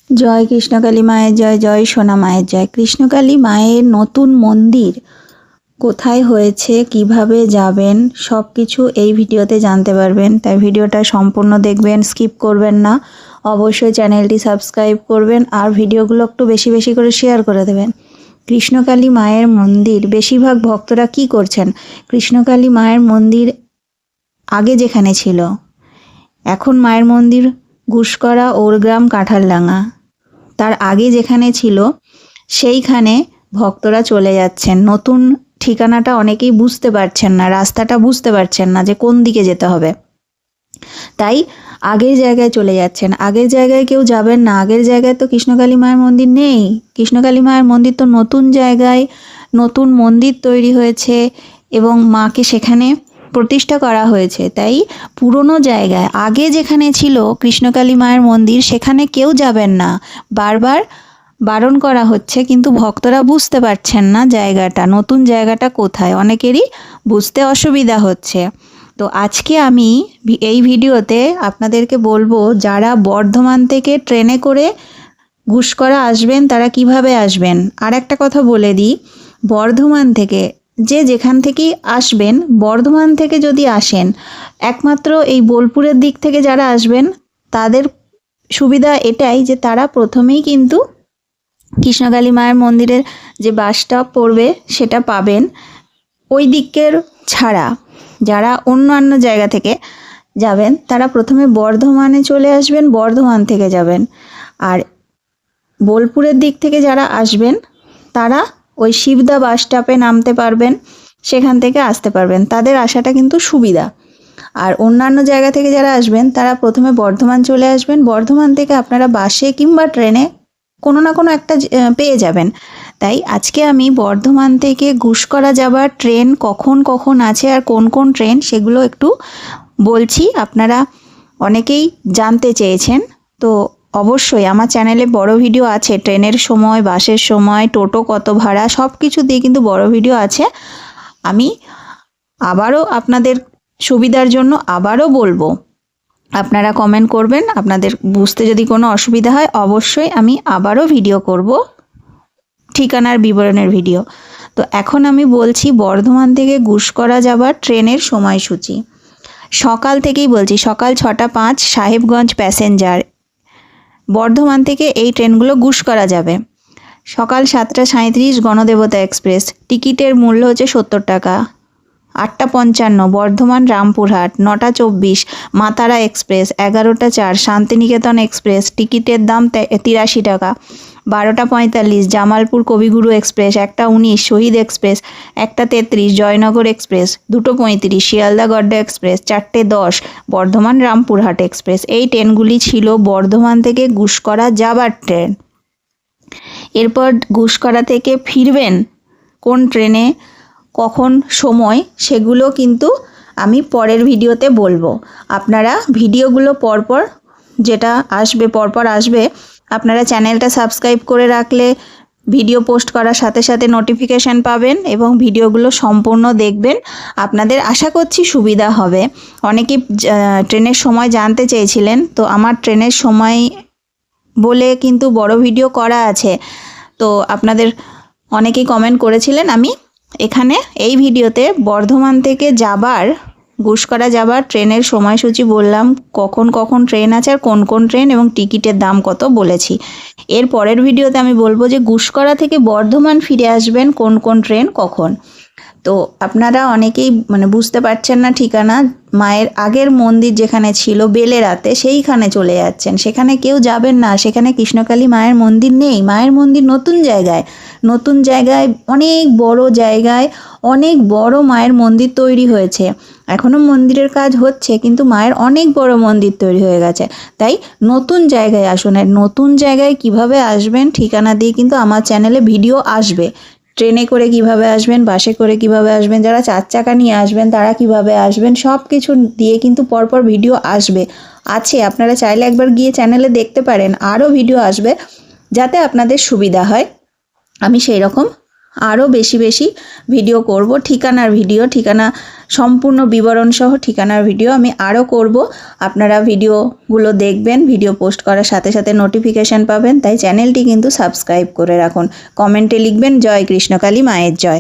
জয় কৃষ্ণকালী মায়ের জয়, জয় সোনা মায়ের জয়। কৃষ্ণকালী মায়ের নতুন মন্দির কোথায় হয়েছে, কিভাবে যাবেন, সব কিছু এই ভিডিওতে জানতে পারবেন। তাই ভিডিওটা সম্পূর্ণ দেখবেন, স্কিপ করবেন না। অবশ্যই চ্যানেলটি সাবস্ক্রাইব করবেন আর ভিডিওগুলো একটু বেশি বেশি করে শেয়ার করে দেবেন। কৃষ্ণকালী মায়ের মন্দির বেশিরভাগ ভক্তরা কি করছেন, কৃষ্ণকালী মায়ের মন্দির আগে যেখানে ছিল, এখন মায়ের মন্দির ঘুষকরা, ওরগ্রাম, কাঁঠালডাঙ্গা, তার আগে যেখানে ছিল সেইখানে ভক্তরা চলে যাচ্ছেন। নতুন ঠিকানাটা অনেকেই বুঝতে পারছেন না, রাস্তাটা বুঝতে পারছেন না যে কোন দিকে যেতে হবে, তাই আগের জায়গায় চলে যাচ্ছেন। আগের জায়গায় কেউ যাবেন না, আগের জায়গায় তো কৃষ্ণকালী মায়ের মন্দির নেই। কৃষ্ণকালী মায়ের মন্দির তো নতুন জায়গায়, নতুন মন্দির তৈরি হয়েছে এবং মাকে সেখানে প্রতিষ্ঠা করা হয়েছে। তাই পুরনো জায়গায় আগে যেখানে ছিল কৃষ্ণকালী মায়ের মন্দির সেখানে কেউ যাবেন না, বারবার বারণ করা হচ্ছে, কিন্তু ভক্তরা বুঝতে পারছেন না জায়গাটা, নতুন জায়গাটা কোথায়, অনেকেরই বুঝতে অসুবিধা হচ্ছে। তো আজকে আমি এই ভিডিওতে আপনাদেরকে বলবো যারা বর্ধমান থেকে ট্রেনে করে ঘুষকরা আসবেন তারা কিভাবে আসবেন। আর একটা কথা বলে দিই, বর্ধমান থেকে যেখান থেকেই আসবেন, বর্ধমান থেকে যদি আসেন, একমাত্র এই বোলপুরের দিক থেকে যারা আসবেন তাদের সুবিধা এটাই যে তারা প্রথমেই কিন্তু কৃষ্ণকালী মায়ের মন্দিরের যে বাস স্টপ পড়বে সেটা পাবেন। ওই দিকের ছাড়া যারা অন্যান্য জায়গা থেকে যাবেন তারা প্রথমে বর্ধমানে চলে আসবেন, বর্ধমান থেকে যাবেন। আর বোলপুরের দিক থেকে যারা আসবেন তারা ওই শিবদা বাস স্টপে নামতে পারবেন, সেখান থেকে আসতে পারবেন, তাদের আসাটা কিন্তু সুবিধা। আর অন্যান্য জায়গা থেকে যারা আসবেন তারা প্রথমে বর্ধমান চলে আসবেন, বর্ধমান থেকে আপনারা বাসে কিংবা ট্রেনে কোনো না কোনো একটা পেয়ে যাবেন। তাই আজকে আমি বর্ধমান থেকে ঘুষকরা যাবার ট্রেন কখন কখন আছে আর কোন কোন ট্রেন সেগুলো একটু বলছি। আপনারা অনেকেই জানতে চেয়েছেন, তো অবশ্যই আমার চ্যানেলে বড় ভিডিও আছে, ট্রেনের সময়, বাসের সময়, টোটো কত ভাড়া, সব কিছু দিয়ে কিন্তু বড় ভিডিও আছে। আমি আবারও আপনাদের সুবিধার জন্য আবারও বলবো, আপনারা কমেন্ট করবেন, আপনাদের বুঝতে যদি কোনো অসুবিধা হয় অবশ্যই আমি আবারও ভিডিও করব, ঠিকানার বিবরণের ভিডিও। তো এখন আমি বলছি বর্ধমান থেকে ঘুষকরা যাবার ট্রেনের সময়সূচি। সকাল থেকেই বলছি, সকাল 6টা 5 সাহেবগঞ্জ প্যাসেঞ্জার, বর্ধমান থেকে এই ট্রেনগুলো ঘুষকরা যাবে। সকাল 7টা 37 গণদেবতা এক্সপ্রেস, টিকিটের মূল্য হচ্ছে 70 টাকা। 8টা 55 বর্ধমান রামপুরহাট, 9টা 24 মাতারা এক্সপ্রেস, 11টা 4 শান্তিনিকেতন এক্সপ্রেস, টিকিটের দাম 83 টাকা। 12টা 45 জামালপুর কবিগুরু এক্সপ্রেস, 1টা 19 শহীদ এক্সপ্রেস, 1টা 33 জয়নগর এক্সপ্রেস, 2টো 35 শিয়ালদা গড্ডা এক্সপ্রেস, 4টে 10 বর্ধমান রামপুরহাট এক্সপ্রেস। এই ট্রেনগুলি ছিল বর্ধমান থেকে ঘুষকরা যাবার ট্রেন। এরপর ঘুষকরা থেকে ফিরবেন কোন ট্রেনে, কখন সময়, সেগুলো কিন্তু আমি পরের ভিডিওতে বলবো। আপনারা ভিডিওগুলো পরপর যেটা আসবে পরপর আসবে, আপনারা চ্যানেলটা সাবস্ক্রাইব করে রাখলে ভিডিও পোস্ট করার সাথে সাথে নোটিফিকেশান পাবেন এবং ভিডিওগুলো সম্পূর্ণ দেখবেন। আপনাদের আশা করছি সুবিধা হবে। অনেকেই ট্রেনের সময় জানতে চেয়েছিলেন, তো আমার ট্রেনের সময় বলে কিন্তু বড় ভিডিও করা আছে, তো আপনাদের অনেকেই কমেন্ট করেছিলেন। আমি এখানে এই ভিডিওতে বর্ধমান থেকে যাবার ঘুষকরা যাবার ট্রেনের সময়সূচি বললাম, কখন কখন ট্রেন আছে আর কোন কোন ট্রেন এবং টিকিটের দাম কত বলেছি। এর পরের ভিডিওতে আমি বলবো যে ঘুষকরা থেকে বর্ধমান ফিরে আসবেন কোন কোন ট্রেন কখন। তো আপনারা অনেকেই বুঝতে পারছেন না ঠিকানা, মায়ের আগের মন্দির যেখানে ছিল বেলেরাতে সেইখানে চলে যাচ্ছেন, সেখানে কেউ যাবেন না, সেখানে কৃষ্ণকালী মায়ের মন্দির নেই। মায়ের মন্দির নতুন জায়গায়, নতুন জায়গায়, অনেক বড় জায়গায় অনেক বড় মায়ের মন্দির তৈরি হয়েছে। এখনও মন্দিরের কাজ হচ্ছে, কিন্তু মায়ের অনেক বড় মন্দির তৈরি হয়ে গেছে। তাই নতুন জায়গায় আসুন। আর নতুন জায়গায় কিভাবে আসবেন ঠিকানা দিয়ে কিন্তু আমার চ্যানেলে ভিডিও আসবে। ট্রেনে করে কিভাবে আসবেন, বাসে করে কিভাবে আসবেন, যারা 4 চাকা নিয়ে আসবেন তারা কিভাবে আসবেন, সব কিছু দিয়ে কিন্তু পরপর ভিডিও আসবে, আছে। আপনারা চাইলে একবার গিয়ে চ্যানেলে দেখতে পারেন, আরও ভিডিও আসবে যাতে আপনাদের সুবিধা হয়। আমি সেই রকম আরও বেশি বেশি ভিডিও করব, ঠিকানার ভিডিও, ঠিকানা সম্পূর্ণ বিবরণ সহ ঠিকানার ভিডিও আমি আরও করব। আপনারা ভিডিওগুলো দেখবেন, ভিডিও পোস্ট করার সাথে সাথে নোটিফিকেশান পাবেন। তাই চ্যানেলটি কিন্তু সাবস্ক্রাইব করে রাখুন। কমেন্টে লিখবেন জয় কৃষ্ণকালী মায়ের জয়।